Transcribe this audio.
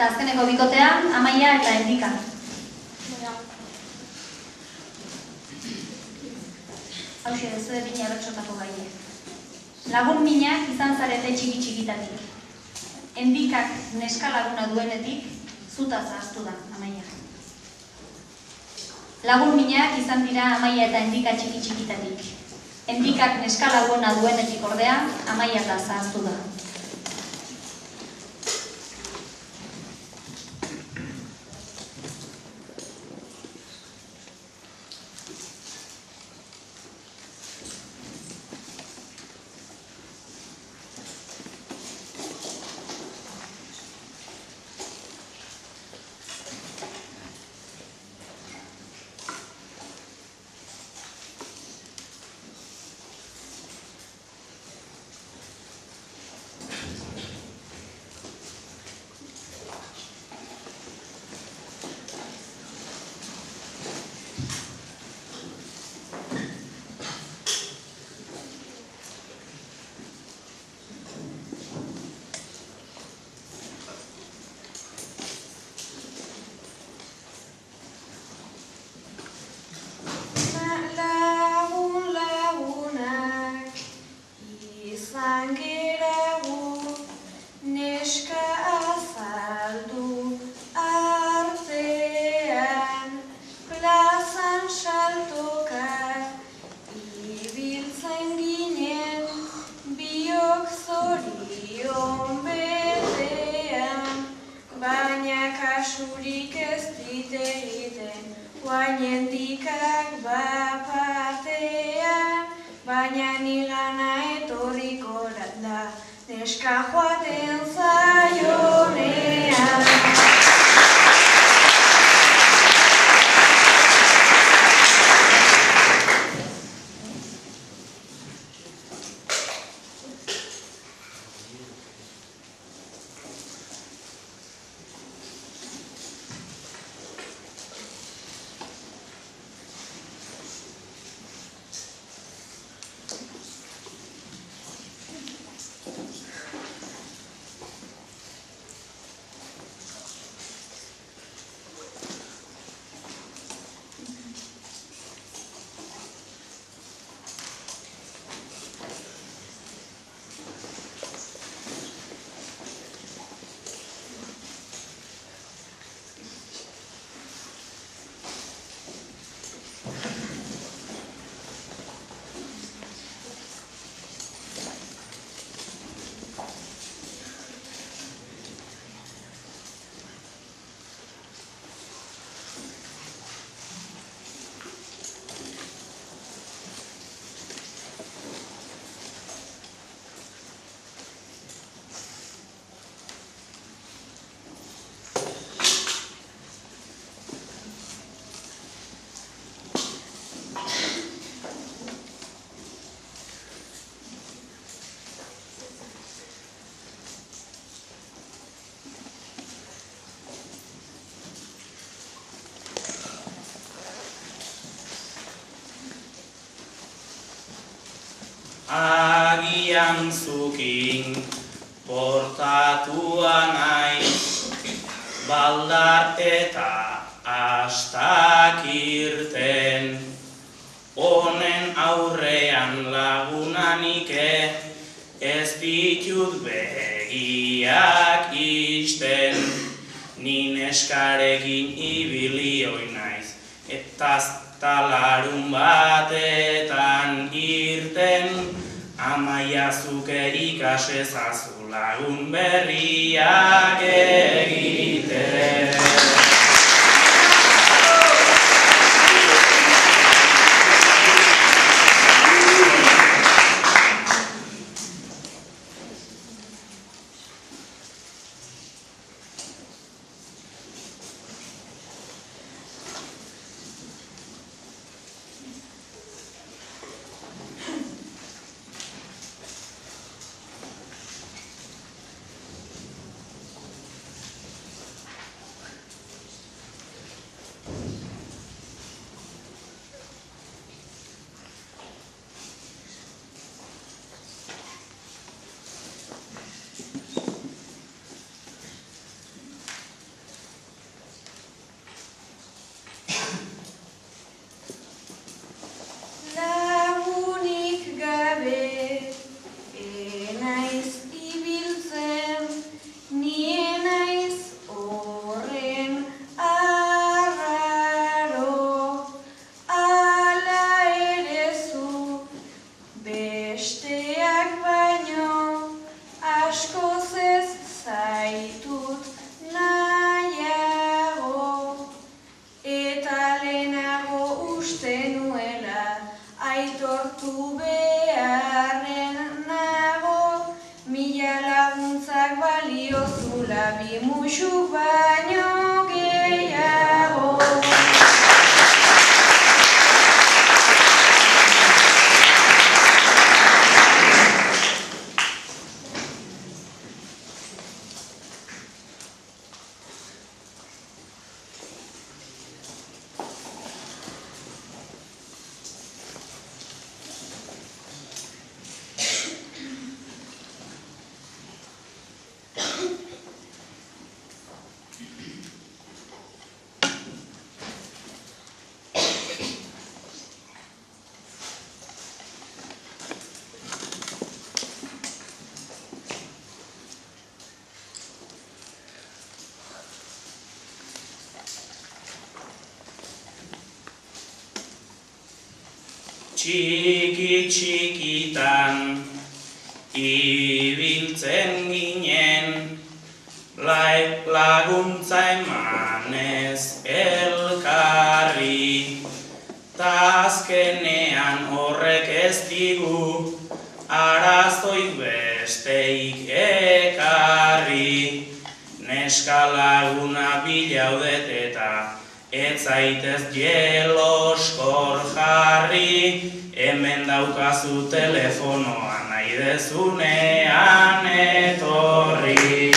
Eta azkeneko bikotea, Amaia eta Endika. Hauxe, zure bine abertsotako gaie. Lagun minak izan zarete txiki-txikitatik. Endikak neska laguna duenetik, zutaz ahaztu da, Amaia. Lagun minak izan dira Amaia eta Endika txiki-txikitatik. Endikak neska laguna duenetik ordea, Amaia eta zahaztu da. Agian zukin portatua naiz, baldar eta astak irten, honen aurrean lagunanike ez ditut begiak isten, ni neskarekin ibili oin naiz, eta talarun batetan irten, Amaia zuke ikasezazu lagun berriak egiten. musu baino gehiago. Txiki txikitan ibiltzen ginen, laguntza emanez elkarri, ta azkenean horrek ez digu arazoik besteik ekarri. Neska laguna bilaudet eta ez zaitez jeloskor jarri, hemen daukazu telefonoa nahi dezunean etorri.